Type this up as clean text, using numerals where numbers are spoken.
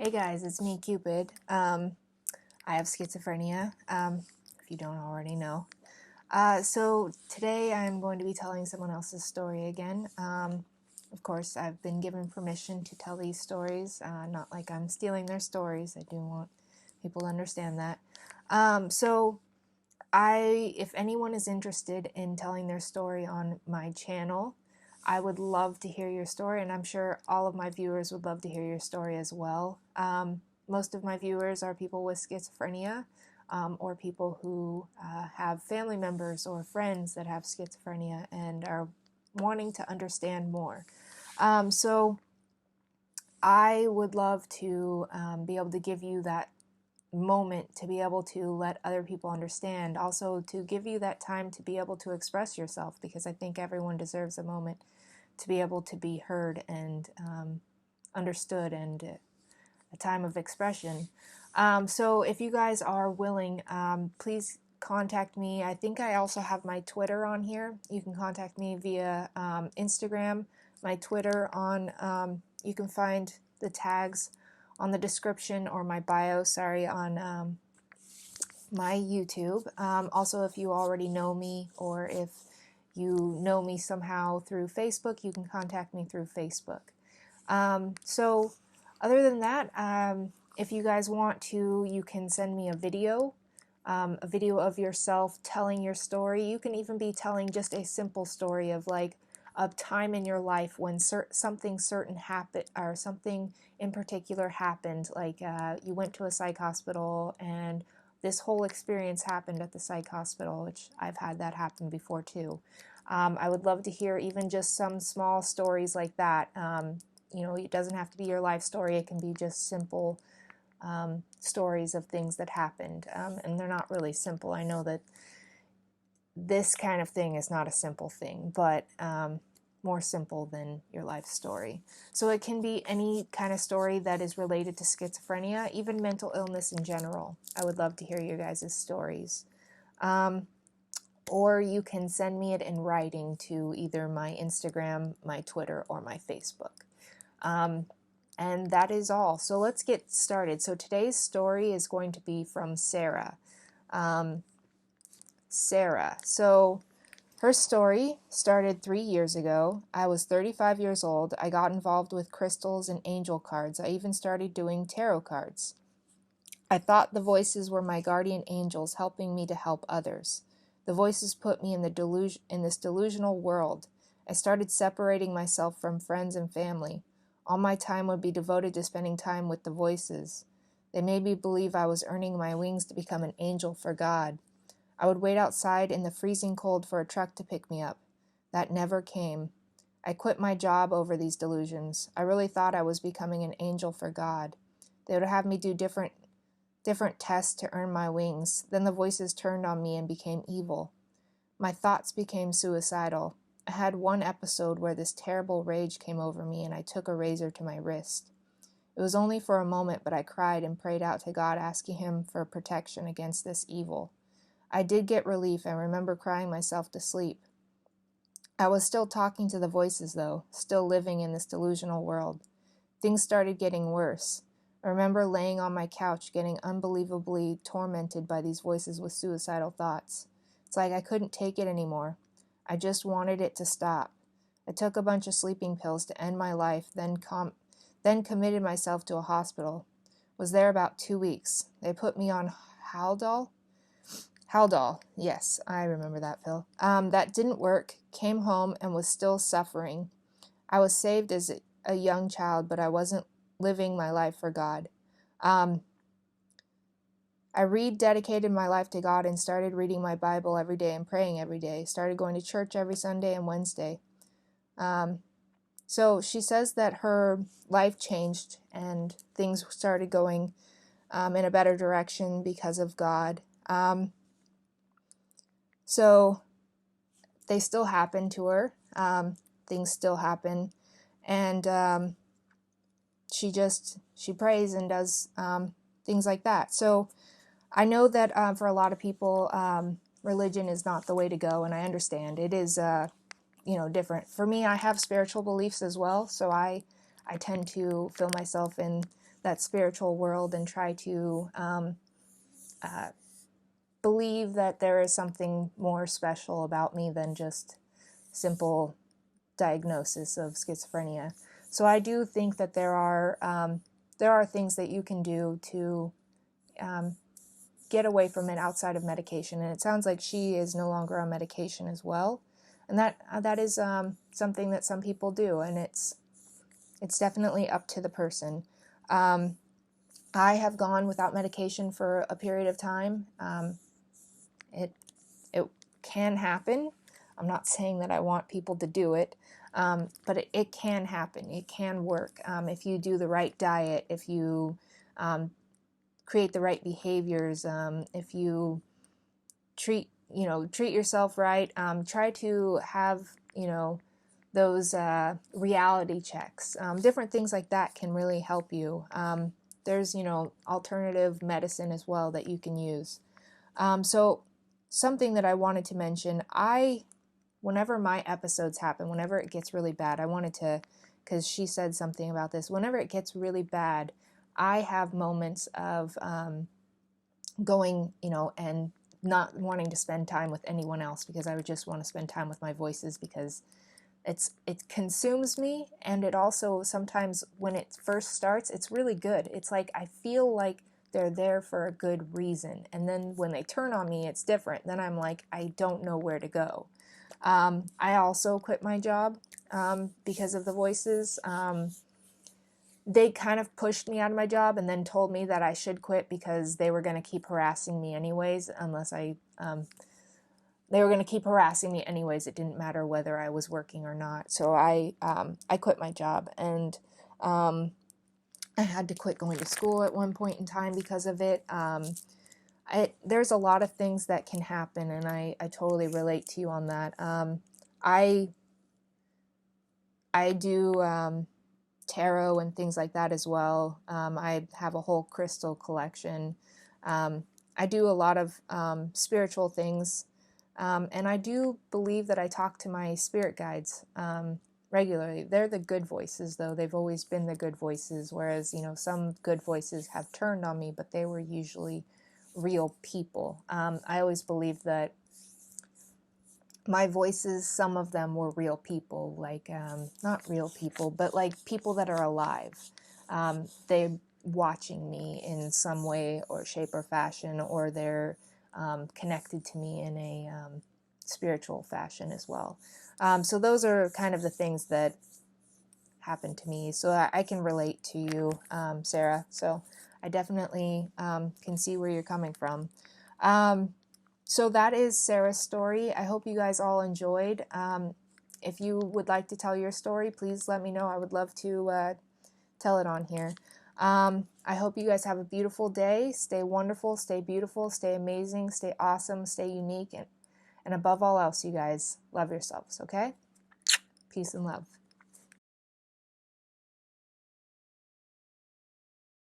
Hey guys, it's me, Cupid. I have schizophrenia, if you don't already know. So today I'm going to be telling someone else's story again. Of course, I've been given permission to tell these stories, not like I'm stealing their stories. I do want people to understand that. If anyone is interested in telling their story on my channel, I would love to hear your story, and I'm sure all of my viewers would love to hear your story as well. Most of my viewers are people with schizophrenia, or people who have family members or friends that have schizophrenia and are wanting to understand more. So I would love to be able to give you that moment to be able to let other people understand, also to give you that time to be able to express yourself, because I think everyone deserves a moment to be able to be heard and understood, and a time of expression. So if you guys are willing, please contact me. I think I also have my Twitter on here. You can contact me via Instagram, my Twitter you can find the tags on the description, or my bio, sorry, on my YouTube. Also, if you already know me, or if you know me somehow through Facebook, you can contact me through Facebook. So other than that, if you guys want to, you can send me a video of yourself telling your story. You can even be telling just a simple story of like a time in your life when something certain happened, or something in particular happened, like you went to a psych hospital and this whole experience happened at the psych hospital, which I've had that happen before too. I would love to hear even just some small stories like that. It doesn't have to be your life story. It can be just simple stories of things that happened, and they're not really simple. I know that this kind of thing is not a simple thing, but more simple than your life story. So it can be any kind of story that is related to schizophrenia, even mental illness in general. I would love to hear your guys' stories. Or you can send me it in writing to either my Instagram, my Twitter, or my Facebook. And that is all. So let's get started. So today's story is going to be from Sarah. So her story started 3 years ago. I was 35 years old. I got involved with crystals and angel cards. I even started doing tarot cards. I thought the voices were my guardian angels helping me to help others. The voices put me in this delusional world. I started separating myself from friends and family. All my time would be devoted to spending time with the voices. They made me believe I was earning my wings to become an angel for God. I would wait outside in the freezing cold for a truck to pick me up. That never came. I quit my job over these delusions. I really thought I was becoming an angel for God. They would have me do different tests to earn my wings. Then the voices turned on me and became evil. My thoughts became suicidal. I had one episode where this terrible rage came over me, and I took a razor to my wrist. It was only for a moment, but I cried and prayed out to God, asking him for protection against this evil. I did get relief and remember crying myself to sleep. I was still talking to the voices, though, still living in this delusional world. Things started getting worse. I remember laying on my couch getting unbelievably tormented by these voices with suicidal thoughts. It's like I couldn't take it anymore. I just wanted it to stop. I took a bunch of sleeping pills to end my life, then committed myself to a hospital. Was there about 2 weeks. They put me on Haldol. Haldol, yes, I remember that pill. That didn't work. Came home and was still suffering. I was saved as a young child, but I wasn't living my life for God. I rededicated my life to God and started reading my Bible every day and praying every day. Started going to church every Sunday and Wednesday. So she says that her life changed and things started going in a better direction because of God. So they still happen to her. Things still happen. And she prays and does things like that. So I know that for a lot of people, religion is not the way to go, and I understand. It is, different. For me, I have spiritual beliefs as well, so I I tend to feel myself in that spiritual world and try to believe that there is something more special about me than just simple diagnosis of schizophrenia. So I do think that there are things that you can do to get away from it outside of medication. And it sounds like she is no longer on medication as well, and that is something that some people do, and it's definitely up to the person. I have gone without medication for a period of time. It can happen. I'm not saying that I want people to do it, but it can happen. It can work if you do the right diet, if you create the right behaviors, if you treat yourself right. Try to have those reality checks. Different things like that can really help you. There's alternative medicine as well that you can use. So something that I wanted to mention, whenever my episodes happen, whenever it gets really bad, I wanted to, because she said something about this, whenever it gets really bad, I have moments of going, and not wanting to spend time with anyone else, because I would just want to spend time with my voices, because it consumes me. And it also, sometimes when it first starts, it's really good. It's like I feel like they're there for a good reason, and then when they turn on me, it's different. Then I'm like, I don't know where to go. I also quit my job because of the voices. They kind of pushed me out of my job and then told me that I should quit because they were going to keep harassing me anyways, they were going to keep harassing me anyways. It didn't matter whether I was working or not. So I quit my job, and I had to quit going to school at one point in time because of it. There's a lot of things that can happen, and I totally relate to you on that. I do tarot and things like that as well. I have a whole crystal collection. I do a lot of spiritual things, and I do believe that I talk to my spirit guides regularly. They're the good voices, though. They've always been the good voices, whereas some good voices have turned on me, but they were usually real people. I always believed that my voices, some of them were real people, like not real people, but like people that are alive. They're watching me in some way or shape or fashion, or they're connected to me in a spiritual fashion as well. So those are kind of the things that happened to me. So I can relate to you, Sarah. So I definitely can see where you're coming from. So that is Sarah's story. I hope you guys all enjoyed. If you would like to tell your story, please let me know. I would love to tell it on here. I hope you guys have a beautiful day. Stay wonderful, stay beautiful, stay amazing, stay awesome, stay unique, and above all else, you guys, love yourselves, okay? Peace and love.